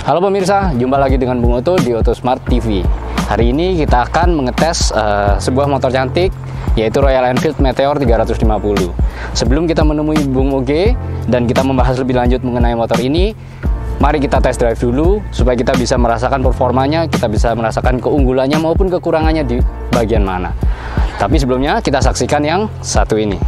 Halo pemirsa, jumpa lagi dengan Bung Oto di Oto Smart TV. Hari ini kita akan mengetes sebuah motor cantik, yaitu Royal Enfield Meteor 350. Sebelum kita menemui Bung Oge dan kita membahas lebih lanjut mengenai motor ini, mari kita test drive dulu supaya kita bisa merasakan performanya, kita bisa merasakan keunggulannya maupun kekurangannya di bagian mana. Tapi sebelumnya kita saksikan yang satu ini.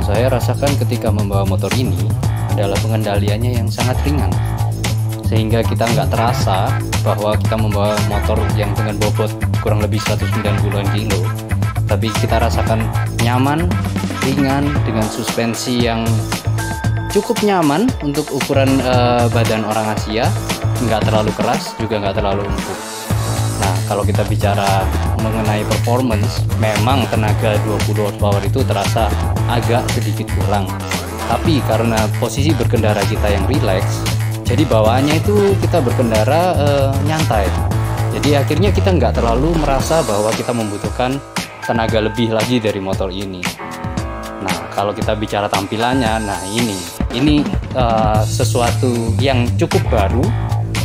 Saya rasakan ketika membawa motor ini adalah pengendaliannya yang sangat ringan, sehingga kita nggak terasa bahwa kita membawa motor yang dengan bobot kurang lebih 190 kilo, tapi kita rasakan nyaman, ringan, dengan suspensi yang cukup nyaman untuk ukuran badan orang Asia, nggak terlalu keras juga nggak terlalu empuk. Nah, kalau kita bicara mengenai performance, memang tenaga 20 horsepower itu terasa agak sedikit kurang. Tapi karena posisi berkendara kita yang rileks, jadi bawaannya itu kita berkendara nyantai. Jadi akhirnya kita nggak terlalu merasa bahwa kita membutuhkan tenaga lebih lagi dari motor ini. Nah, kalau kita bicara tampilannya, nah ini sesuatu yang cukup baru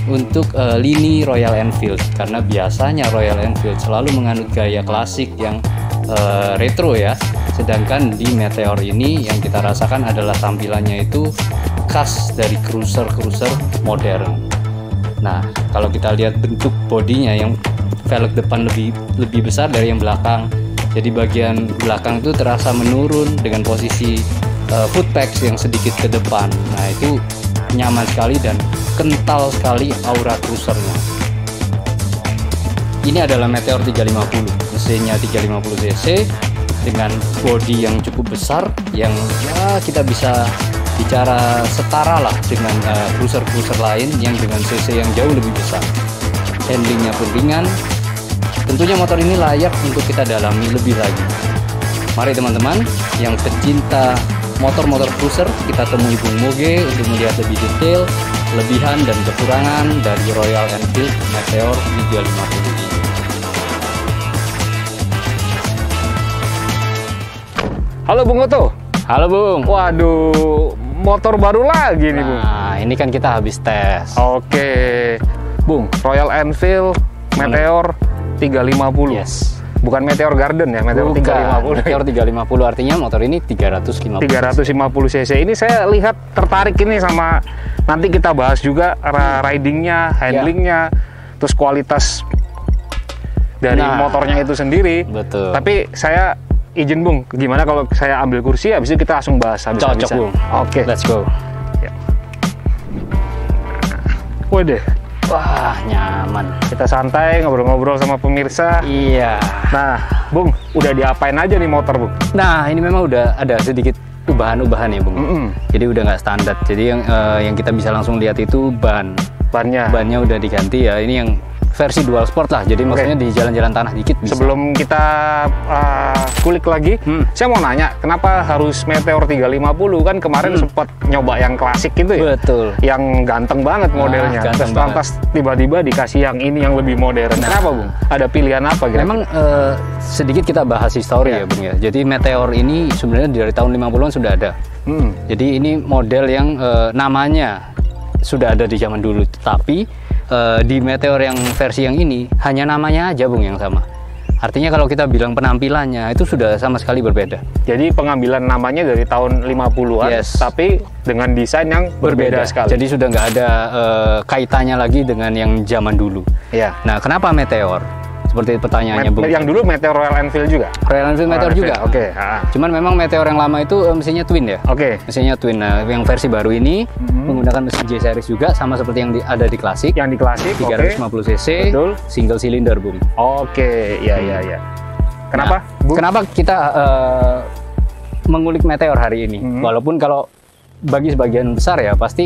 untuk lini Royal Enfield, karena biasanya Royal Enfield selalu menganut gaya klasik yang retro ya, sedangkan di Meteor ini yang kita rasakan adalah tampilannya itu khas dari cruiser modern. Nah, kalau kita lihat bentuk bodinya, yang velg depan lebih besar dari yang belakang, jadi bagian belakang itu terasa menurun dengan posisi footpegs yang sedikit ke depan. Nah, itu nyaman sekali dan kental sekali aura cruisernya. Ini adalah Meteor 350, mesinnya 350 cc dengan bodi yang cukup besar, yang ya kita bisa bicara setara lah dengan cruiser lain yang dengan cc yang jauh lebih besar. Handlingnya pun ringan. Tentunya motor ini layak untuk kita dalami lebih lagi. Mari teman-teman yang pecinta motor-motor cruiser, kita temui Bung Oge untuk melihat lebih detail kelebihan dan kekurangan dari Royal Enfield Meteor 350 ini. Halo Bung Oto. Halo Bung. Waduh, motor baru lagi nih Bung. Nah, ini kan kita habis tes. Oke, Bung, Royal Enfield Meteor 350. Yes. Bukan Meteor Garden ya, Meteor 350. Meteor 350 artinya motor ini 350 cc. Ini saya lihat tertarik ini sama, nanti kita bahas juga ridingnya, handlingnya, terus kualitas dari motornya itu sendiri. Betul. Tapi saya izin Bung, gimana kalau saya ambil kursi, habis itu kita langsung bahas habis-habisan. Cocok Bung. Oke. Let's go. Ya. Waduh. Wah, nyaman. Kita santai ngobrol-ngobrol sama pemirsa. Iya. Nah, Bung, udah diapain aja nih motor, Bung? Nah, ini memang udah ada sedikit ubahan-ubahan ya, Bung. Jadi udah nggak standar. Jadi yang kita bisa langsung lihat itu bannya udah diganti ya. Ini yang versi dual sport lah, jadi maksudnya di jalan-jalan tanah dikit bisa. Sebelum kita kulik lagi, saya mau nanya, kenapa harus Meteor 350? Kan kemarin sempat nyoba yang klasik gitu ya? Betul. Yang ganteng banget modelnya. Terus lantas tiba-tiba dikasih yang ini yang lebih modern. Kenapa Bung? Ada pilihan apa kira-kira? Memang sedikit kita bahas histori ya Bung ya. Jadi Meteor ini sebenarnya dari tahun 50-an sudah ada. Jadi ini model yang namanya sudah ada di zaman dulu, tapi di Meteor yang versi yang ini hanya namanya aja Bung yang sama. Artinya kalau kita bilang penampilannya itu sudah sama sekali berbeda. Jadi pengambilan namanya dari tahun 50-an, Yes. tapi dengan desain yang berbeda sekali. Jadi sudah nggak ada kaitannya lagi dengan yang zaman dulu. Iya. Nah, kenapa Meteor? Seperti pertanyaannya, Bung. Yang dulu Meteor Royal Enfield juga? Royal Enfield Meteor juga. Oke. Cuman memang Meteor yang lama itu mesinnya twin ya. Oke. Mesinnya twin. Nah, yang versi baru ini menggunakan mesin J series juga, sama seperti yang ada di klasik. Yang di klasik, 350 cc, Betul. single cylinder, Bung. Oke, iya. Kenapa, Nah, Bung? kenapa kita mengulik Meteor hari ini? Walaupun kalau bagi sebagian besar ya pasti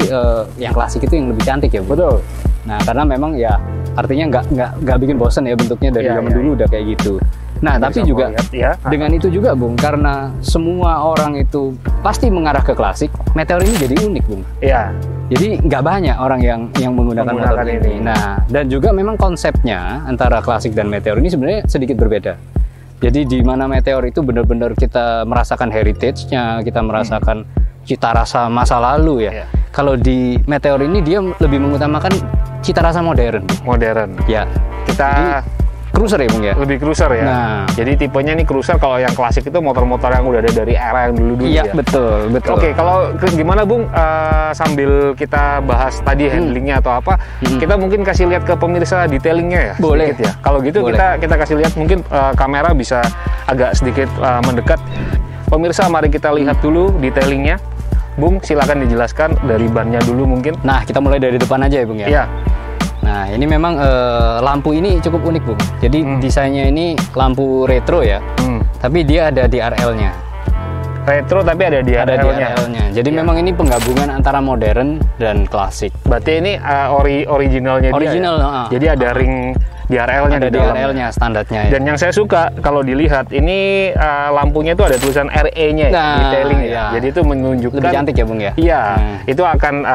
yang klasik itu yang lebih cantik ya, Bung. Betul. Nah, karena memang ya artinya nggak bikin bosen ya bentuknya dari zaman dulu udah kayak gitu. Nah, tapi juga dengan itu juga, Bung, karena semua orang itu pasti mengarah ke klasik, Meteor ini jadi unik, Bung. Iya. Jadi nggak banyak orang yang menggunakan motor ini. Nah, dan juga memang konsepnya antara klasik dan Meteor ini sebenarnya sedikit berbeda. Jadi di mana Meteor itu benar-benar kita merasakan heritage-nya, kita merasakan cita rasa masa lalu ya. Kalau di Meteor ini dia lebih mengutamakan cita rasa modern. Modern. Ya. Kita cruiser ya, Bung ya. Lebih cruiser ya. Nah. Jadi tipenya ini cruiser. Kalau yang klasik itu motor-motor yang udah ada dari era yang dulu-dulu Iya, ya. betul. Oke, kalau gimana, Bung? Sambil kita bahas tadi handlingnya atau apa, kita mungkin kasih lihat ke pemirsa detailingnya ya. Boleh sedikit ya. Kalau gitu kita kasih lihat, mungkin kamera bisa agak sedikit mendekat. Pemirsa, mari kita lihat dulu detailingnya. Bung, silakan dijelaskan dari bannya dulu mungkin. Nah, kita mulai dari depan aja ya, Bung ya. Iya. Nah, ini memang lampu ini cukup unik, Bung. Jadi desainnya ini lampu retro ya. Tapi dia ada DRL-nya. Retro tapi ada DRL-nya. Jadi memang ini penggabungan antara modern dan klasik. Berarti ini originalnya dia. Original, ya? Jadi ada ring DRL-nya Ada di dalamnya. DRL-nya standarnya ya. Dan yang saya suka kalau dilihat ini lampunya itu ada tulisan RE-nya, detailing ya. Iya. Jadi itu menunjukkan Lebih cantik ya, Bung ya. Iya, itu akan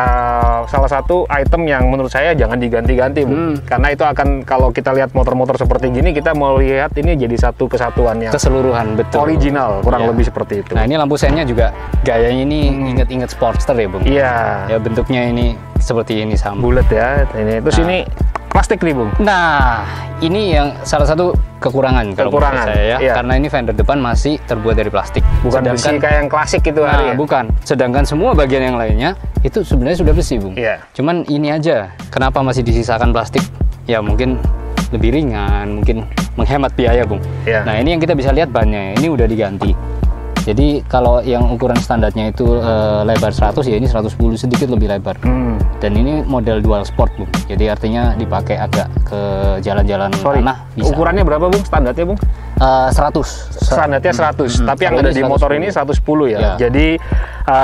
salah satu item yang menurut saya jangan diganti-ganti, Bung. Karena itu akan, kalau kita lihat motor-motor seperti gini, kita mau lihat ini jadi satu kesatuan yang keseluruhan, betul. Original, kurang lebih seperti itu. Nah, ini lampu sennya juga gayanya ini inget-inget Sportster ya, Bung. Iya. Ya, bentuknya ini seperti ini sama. Bulat ya. Ini terus ini plastik nih, Bung. Nah, ini yang salah satu kekurangan kalau menurut saya ya. Iya. Karena ini fender depan masih terbuat dari plastik. Bukan besi kayak yang klasik itu hari ya? Bukan. Sedangkan semua bagian yang lainnya itu sebenarnya sudah besi, Bung. Iya. Cuman ini aja, kenapa masih disisakan plastik? Ya mungkin lebih ringan, mungkin menghemat biaya, Bung. Iya. Nah, ini yang kita bisa lihat bannya, ini udah diganti. Jadi kalau yang ukuran standarnya itu lebar 100, ya ini 110, sedikit lebih lebar. Dan ini model dual sport, Bung. Jadi artinya dipakai agak ke jalan-jalan tanah bisa. Ukurannya berapa, Bung? Standarnya, Bung? 100. Standarnya 100. Tapi yang ada di motor ini 110 ya. Jadi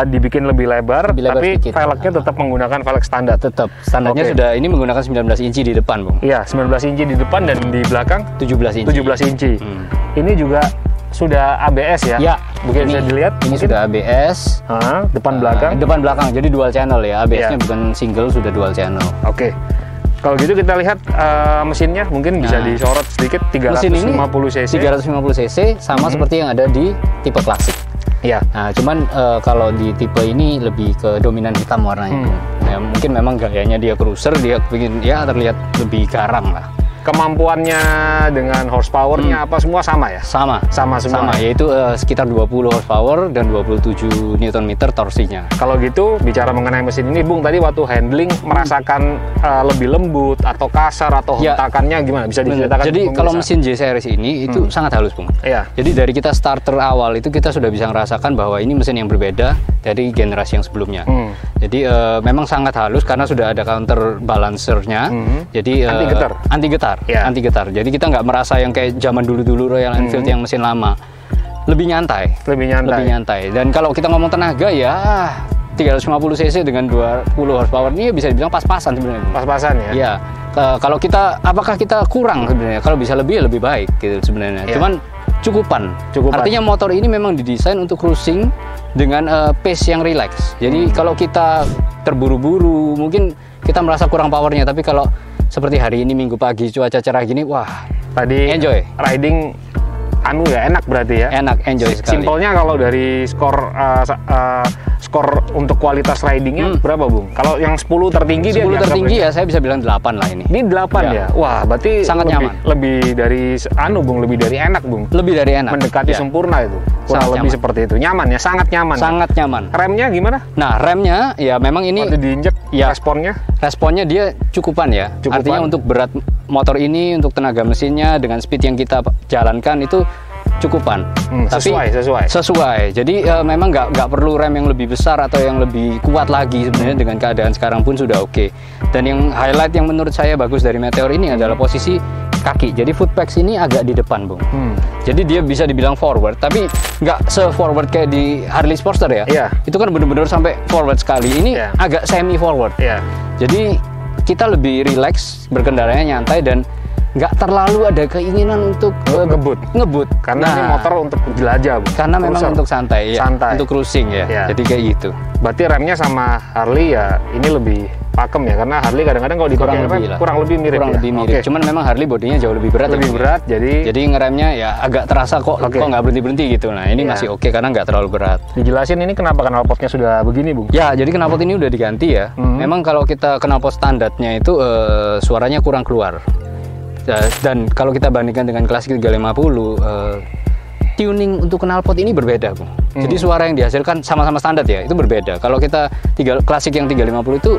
dibikin lebih lebar tapi sedikit. velgnya tetap menggunakan velg standar. Tetap. Standarnya sudah ini menggunakan 19 inci di depan, Bung. Iya, 19 inci di depan dan di belakang 17 inci. 17 inci. Ini juga sudah ABS ya? Ya, mungkin bisa dilihat. Ini sudah ABS. Depan belakang. Depan belakang, jadi dual channel ya. ABS-nya bukan single, sudah dual channel. Oke. Kalau gitu kita lihat mesinnya, mungkin bisa disorot sedikit. 350 cc. 350 cc sama seperti yang ada di tipe klasik. Iya. Nah, cuman kalau di tipe ini lebih ke dominan hitam warnanya. Ya, mungkin memang gayanya dia cruiser, dia bikin ya terlihat lebih garang lah. Kemampuannya dengan horsepower-nya apa semua sama ya? Sama semua. Sama, yaitu sekitar 20 horsepower dan 27 Nm torsinya. Kalau gitu, bicara mengenai mesin ini, Bung, tadi waktu handling merasakan lebih lembut atau kasar atau hentakannya gimana? Bisa diceritakan? Jadi kalau mesin J series ini itu sangat halus, Bung. Iya. Jadi dari kita starter awal itu kita sudah bisa merasakan bahwa ini mesin yang berbeda dari generasi yang sebelumnya. Jadi memang sangat halus karena sudah ada counter balancernya. Jadi anti getar. Anti getar. Jadi kita nggak merasa yang kayak zaman dulu-dulu Royal Enfield yang mesin lama. Lebih nyantai. Dan kalau kita ngomong tenaga ya 350 cc dengan 20 horsepower ini bisa dibilang pas-pasan sebenarnya. Pas-pasan ya? Iya. Kalau kita, apakah kita kurang sebenarnya? Kalau bisa lebih baik gitu sebenarnya. Cuman cukupan. Artinya motor ini memang didesain untuk cruising dengan pace yang relax. Jadi kalau kita terburu-buru, mungkin kita merasa kurang powernya. Tapi kalau seperti hari ini Minggu pagi cuaca cerah gini, wah, tadi enjoy. Riding enak berarti ya? Enak, enjoy sekali. Simpelnya kalau dari skor untuk kualitas ridingnya berapa, Bung? Kalau yang 10 tertinggi 10 tertinggi ya saya bisa bilang 8 lah ini. Ini 8 ya? Wah, berarti sangat nyaman. Lebih dari Bung, lebih dari enak, Bung. Lebih dari enak. Mendekati sempurna itu. Kurang lebih seperti itu. Nyaman ya, sangat nyaman. Sangat nyaman. Remnya gimana? Nah, remnya ya memang ini waktu diinjek ya, responnya dia cukupan ya. Artinya untuk berat motor ini, untuk tenaga mesinnya dengan speed yang kita jalankan itu cukupan. Tapi sesuai. Jadi memang nggak perlu rem yang lebih besar atau yang lebih kuat lagi sebenarnya. Dengan keadaan sekarang pun sudah oke. Dan yang highlight yang menurut saya bagus dari Meteor ini adalah posisi kaki. Jadi footpegs ini agak di depan, Bung. Jadi dia bisa dibilang forward, tapi nggak se-forward kayak di Harley Sportster ya. Itu kan benar-benar sampai forward sekali. Ini agak semi forward. Jadi kita lebih relax berkendaranya, nyantai, dan nggak terlalu ada keinginan untuk ngebut karena ini motor untuk jelajah, Bung. Karena memang untuk santai, untuk cruising ya. Jadi kayak gitu. Berarti remnya sama Harley ya ini lebih pakem ya, karena Harley kadang-kadang kalau dipakai kurang lebih mirip. Cuman memang Harley bodinya jauh lebih berat. Jadi ngeremnya ya agak terasa kok nggak berhenti gitu. Nah ini masih oke karena nggak terlalu berat. Dijelasin ini kenapa knalpotnya sudah begini, Bung? Ya, jadi knalpot ini udah diganti ya. Memang kalau kita knalpot standarnya itu suaranya kurang keluar. Dan kalau kita bandingkan dengan klasik 350, tuning untuk knalpot ini berbeda, Bung. Jadi suara yang dihasilkan sama-sama standar ya, itu berbeda. Kalau kita klasik yang 350 itu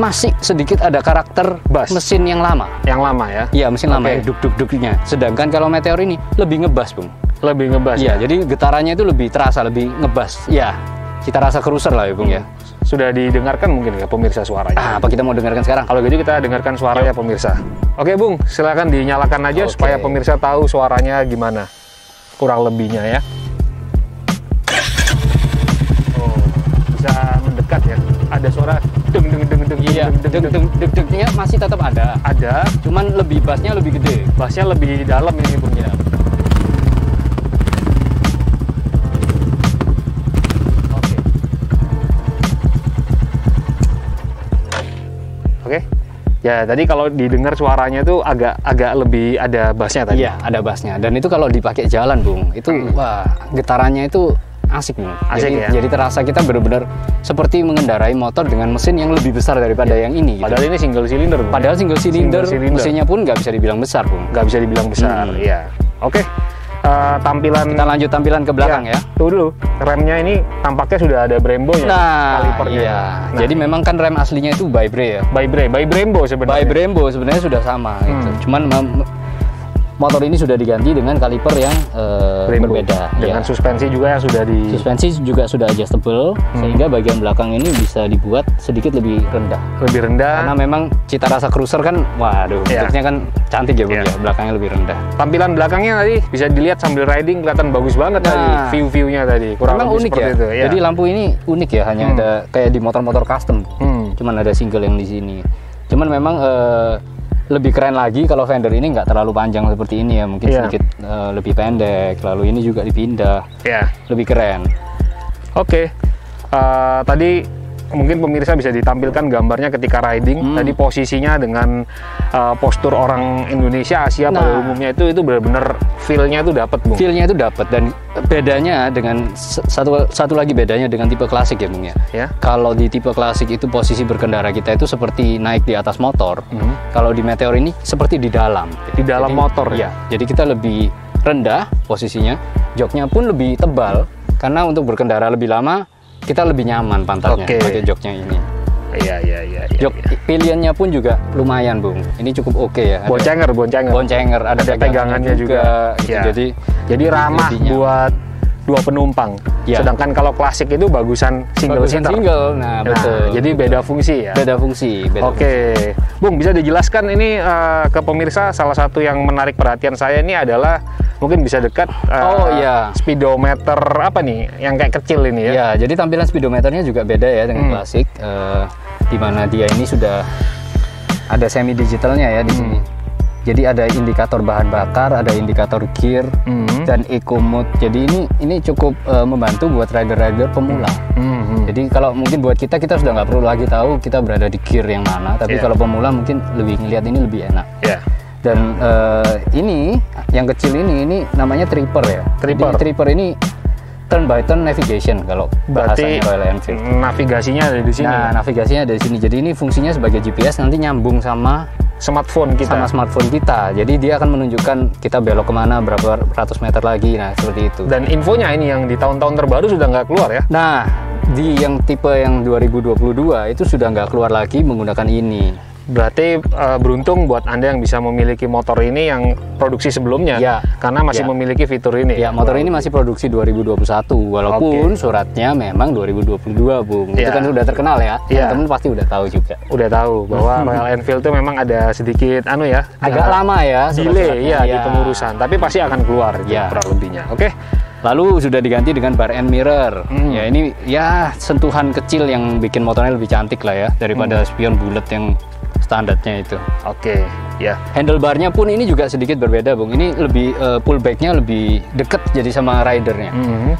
masih sedikit ada karakter bass mesin yang lama. Yang lama ya? Iya, mesin lama ya, duk-duk-duknya. Sedangkan kalau Meteor ini lebih ngebas, Bung. Lebih ngebas ya? Jadi getarannya itu lebih terasa, lebih ngebas. Ya, cita rasa cruiser lah ya, Bung ya. Sudah didengarkan mungkin ya pemirsa suaranya? Apa kita mau dengarkan sekarang? Kalau gitu kita dengarkan suaranya pemirsa. Oke, Bung, silakan dinyalakan aja supaya pemirsa tahu suaranya gimana kurang lebihnya ya. Oh, bisa mendekat ya. Ada suara deg-degnya masih tetap ada. Cuman lebih bassnya lebih gede. Bassnya lebih dalam ini, Bung ya. Oke. Ya, tadi kalau didengar suaranya itu agak lebih ada bassnya tadi. Iya, ada bassnya. Dan itu kalau dipakai jalan, Bung, itu wah, getarannya itu asik, Bung. Jadi terasa kita benar-benar seperti mengendarai motor dengan mesin yang lebih besar daripada yang ini. Padahal ini single cylinder, Bung. Padahal single cylinder, mesinnya pun nggak bisa dibilang besar, Bung. Nggak bisa dibilang besar, iya. Oke. Kita lanjut tampilan ke belakang ya. Tuh dulu, remnya ini tampaknya sudah ada Brembo-nya. Kalipernya. Iya. Jadi memang kan rem aslinya itu by Brembo sebenarnya sudah sama gitu. Cuman motor ini sudah diganti dengan kaliper yang berbeda. Dengan suspensi juga yang suspensi juga sudah adjustable, sehingga bagian belakang ini bisa dibuat sedikit lebih rendah. Karena memang cita rasa cruiser kan, waduh, bentuknya kan cantik ya, Bung ya. Belakangnya lebih rendah. Tampilan belakangnya tadi bisa dilihat sambil riding kelihatan bagus banget tadi. View-nya tadi kurang memang lebih unik seperti ya. itu. Jadi lampu ini unik ya, hanya ada kayak di motor-motor custom. Cuman ada single yang di sini. Cuman memang lebih keren lagi kalau fender ini nggak terlalu panjang seperti ini ya, mungkin sedikit lebih pendek, lalu ini juga dipindah, lebih keren. Oke. Tadi mungkin pemirsa bisa ditampilkan gambarnya ketika riding. Tadi posisinya dengan postur orang Indonesia, Asia pada umumnya itu benar-benar feel-nya itu dapat, Bung. Feel-nya itu dapat, dan bedanya dengan satu lagi bedanya dengan tipe klasik ya, Bung ya. Kalau di tipe klasik itu posisi berkendara kita itu seperti naik di atas motor. Kalau di Meteor ini seperti di dalam. Di dalam motor ya. Jadi kita lebih rendah posisinya, joknya pun lebih tebal karena untuk berkendara lebih lama kita lebih nyaman pantatnya pakai joknya ini. Iya. Jok pilihannya pun juga lumayan, Bung. Ini cukup oke ya. Boncenger. Ada pegangannya juga. Gitu. Jadi ramah buat dua penumpang. Sedangkan kalau klasik itu bagusan single. Nah, betul. Jadi beda fungsi ya. Beda fungsi. Bung, bisa dijelaskan ini ke pemirsa, salah satu yang menarik perhatian saya ini adalah mungkin bisa dekat speedometer apa nih yang kayak kecil ini ya. Ya, jadi tampilan speedometernya juga beda ya dengan klasik, di mana dia ini sudah ada semi digitalnya ya di sini. Jadi ada indikator bahan bakar, ada indikator gear, dan eco mode. Jadi ini cukup membantu buat rider-rider pemula. Jadi kalau mungkin buat kita sudah nggak perlu lagi tahu kita berada di gear yang mana. Tapi kalau pemula mungkin lebih ngelihat ini lebih enak. Dan ini yang kecil ini namanya tripper ya. Jadi tripper ini turn by turn navigation kalau Berarti bahasanya Royal Enfield. navigasinya ada di sini. Nah, navigasinya ada di sini. Jadi ini fungsinya sebagai GPS, nanti nyambung sama Smartphone kita. smartphone kita. Jadi dia akan menunjukkan kita belok kemana, berapa ratus meter lagi. Nah, seperti itu. Dan infonya ini yang di tahun-tahun terbaru sudah nggak keluar ya? Nah, di yang tipe yang 2022 itu sudah nggak keluar lagi menggunakan ini. Berarti beruntung buat Anda yang bisa memiliki motor ini yang produksi sebelumnya, Ya. karena masih Ya. memiliki fitur ini. Ya, motor ini masih produksi 2021, walaupun suratnya memang 2022, Bung. Itu Ya. kan sudah terkenal ya. Ya. Teman-teman pasti udah tahu juga. Udah tahu bahwa Royal Enfield itu memang ada sedikit Agak lama ya delay surat-suratnya. ya di pengurusan, tapi pasti akan keluar itu Ya. kurang lebihnya. Oke. Lalu sudah diganti dengan bar end mirror. Ya, ini ya sentuhan kecil yang bikin motornya lebih cantik lah ya daripada spion bulat yang standarnya itu. Oke, ya. Handlebarnya pun ini juga sedikit berbeda, Bung. Ini lebih pullbacknya lebih deket jadi sama ridernya.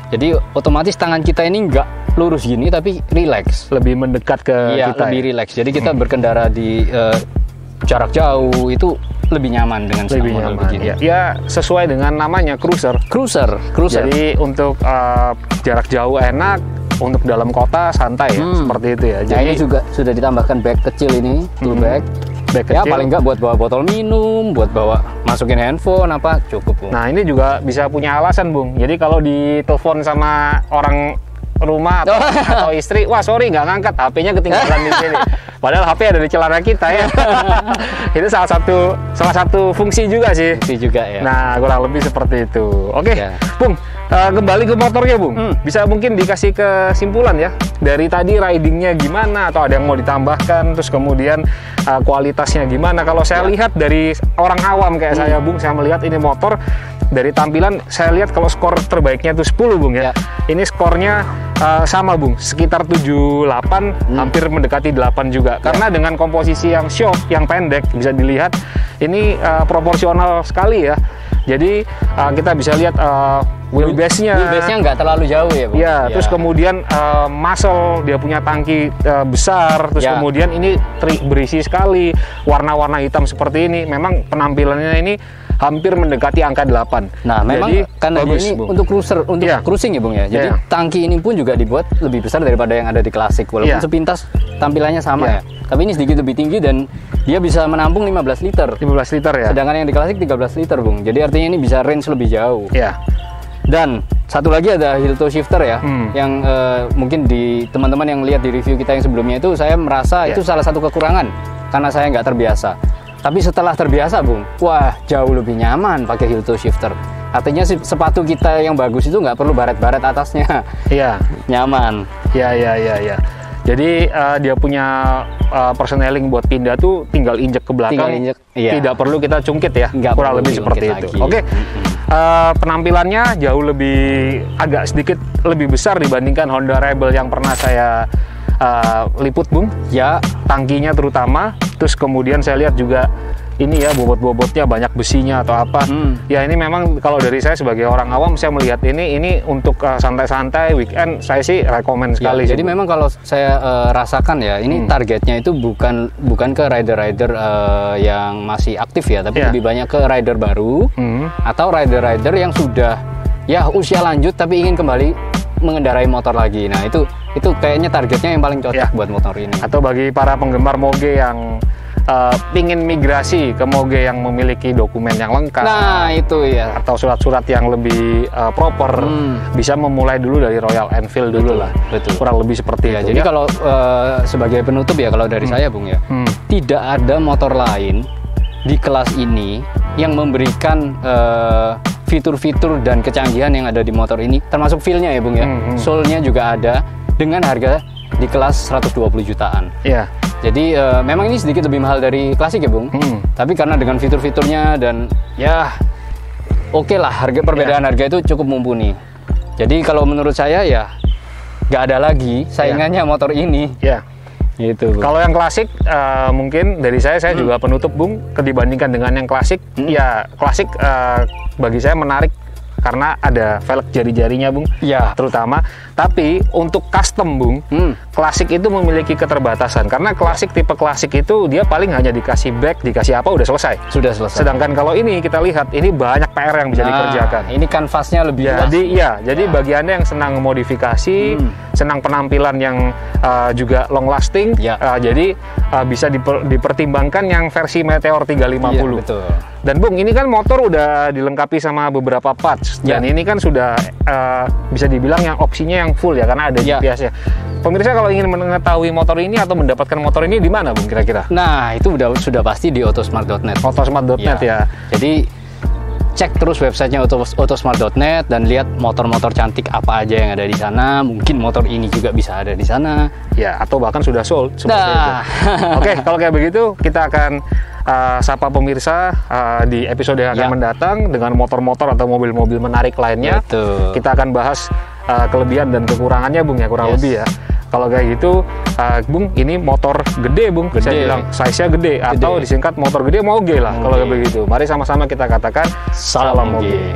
Jadi otomatis tangan kita ini nggak lurus gini tapi relax. Lebih mendekat ke Iya, kita. lebih Ya? relax. Jadi kita berkendara di jarak jauh itu lebih nyaman dengan Lebih model nyaman. begini. Ya, sesuai dengan namanya cruiser. Cruiser. Jadi untuk jarak jauh enak, untuk dalam kota santai ya, seperti itu ya. Nah, Jadi ini juga sudah ditambahkan bag kecil ini, tool bag. bag Ya kecil. paling nggak buat bawa botol minum, buat bawa masukin handphone apa cukup, Bung. Nah, ini juga bisa punya alasan, Bung. Jadi kalau ditelepon sama orang rumah atau istri, wah sorry nggak ngangkat, HP-nya ketinggalan di sini. Padahal HP ada di celana kita ya. Itu salah satu fungsi juga sih. Itu juga ya. Nah, kurang lebih seperti itu. Oke, Ya. Bung, kembali ke motornya, Bung. Bisa mungkin dikasih kesimpulan ya. Dari tadi ridingnya gimana, atau ada yang mau ditambahkan, terus kemudian kualitasnya gimana. Kalau saya lihat dari orang awam kayak saya, Bung, saya melihat ini motor, dari tampilan saya lihat kalau skor terbaiknya itu 10, Bung ya. Ya. Ini skornya sama, Bung, sekitar 78, hampir mendekati 8 juga. Karena dengan komposisi yang short, yang pendek, bisa dilihat ini proporsional sekali ya. Jadi kita bisa lihat wheelbase-nya. Wheelbase-nya nggak terlalu jauh ya, Bung. Ya, terus kemudian muscle, dia punya tangki besar, terus Ya. kemudian ini berisi sekali, warna-warna hitam seperti ini. Memang penampilannya ini hampir mendekati angka 8. Nah, memang Jadi, karena bagus, ini Bung. untuk cruiser, untuk Iya. cruising ya, Bung ya. Jadi Iya. tangki ini pun juga dibuat lebih besar daripada yang ada di klasik, walaupun Iya. sepintas tampilannya sama Iya. ya. Tapi ini sedikit lebih tinggi dan dia bisa menampung 15 liter. 15 liter ya. Sedangkan yang di klasik 13 liter, Bung. Jadi artinya ini bisa range lebih jauh. Ya. Dan satu lagi ada heel toe shifter ya, yang mungkin di teman-teman yang lihat di review kita yang sebelumnya itu saya merasa Ya. itu salah satu kekurangan karena saya nggak terbiasa. Tapi setelah terbiasa, Bung, wah jauh lebih nyaman pakai heel toe shifter. Artinya sepatu kita yang bagus itu nggak perlu baret-baret atasnya, Iya. nyaman. Ya. Jadi dia punya persneling buat pindah tuh tinggal injek ke belakang, Tinggal injek, iya. tidak perlu kita cungkit ya, Nggak kurang perlu lebih seperti diungkit itu. lagi. Oke, penampilannya jauh lebih agak sedikit lebih besar dibandingkan Honda Rebel yang pernah saya liput, Bung. Ya, Tangkinya terutama, terus kemudian saya lihat juga ini ya bobot-bobotnya banyak besinya atau apa. Ya ini memang kalau dari saya sebagai orang awam saya melihat ini untuk santai-santai weekend saya sih rekomen ya, sekali. jadi sih, Bung. memang kalau saya rasakan ya, ini targetnya itu bukan ke rider-rider yang masih aktif ya, tapi Ya. lebih banyak ke rider baru atau rider-rider yang sudah ya usia lanjut tapi ingin kembali mengendarai motor lagi. Nah, itu kayaknya targetnya yang paling cocok Ya. buat motor ini. Atau bagi para penggemar moge yang pingin migrasi ke moge yang memiliki dokumen yang lengkap, Nah, itu ya. atau surat-surat yang lebih proper, bisa memulai dulu dari Royal Enfield dulu lah. betul. Kurang lebih seperti Ya, itu. jadi kalau sebagai penutup ya kalau dari saya, Bung ya, tidak ada motor lain di kelas ini yang memberikan fitur-fitur dan kecanggihan yang ada di motor ini, termasuk feel-nya ya, Bung ya. Soul-nya juga ada dengan harga di kelas 120 jutaan. ya, Jadi memang ini sedikit lebih mahal dari klasik ya, Bung. Tapi karena dengan fitur-fiturnya dan ya oke lah, perbedaan harga itu cukup mumpuni. Jadi kalau menurut saya ya nggak ada lagi saingannya motor ini. ya. Gitu, Bung. Kalau yang klasik mungkin dari saya juga penutup, Bung, dibandingkan dengan yang klasik. Ya klasik bagi saya menarik karena ada velg jari-jarinya, Bung. Ya. Terutama. Tapi untuk custom, Bung, klasik itu memiliki keterbatasan. Karena klasik, tipe klasik itu dia paling hanya dikasih back, dikasih apa, udah selesai. Sudah selesai. Sedangkan kalau ini kita lihat, ini banyak PR yang bisa dikerjakan. Ini kanvasnya lebih luas. Jadi bagi Anda yang senang modifikasi, senang penampilan yang juga long lasting, jadi bisa dipertimbangkan yang versi Meteor 350. Iya, betul. Dan Bung, ini kan motor udah dilengkapi sama beberapa parts, dan ini kan sudah bisa dibilang yang opsinya yang full ya, karena ada GPS-nya. Pemirsa kalau ingin mengetahui motor ini atau mendapatkan motor ini di mana, Bung, kira-kira? Nah, itu sudah pasti di autosmart.net. Autosmart.net ya. Jadi cek terus websitenya autosmart.net dan lihat motor-motor cantik apa aja yang ada di sana. Mungkin motor ini juga bisa ada di sana. Ya, atau bahkan sudah sold seperti itu. Oke, kalau kayak begitu kita akan sapa pemirsa di episode yang akan mendatang dengan motor-motor atau mobil-mobil menarik lainnya. Betul. Kita akan bahas kelebihan dan kekurangannya, Bung, ya, kurang lebih ya. Kalau kayak gitu, Bung, ini motor gede, Bung. Saya bilang size-nya gede, atau disingkat motor gede moge lah. Kalau kayak begitu, mari sama-sama kita katakan salam moge.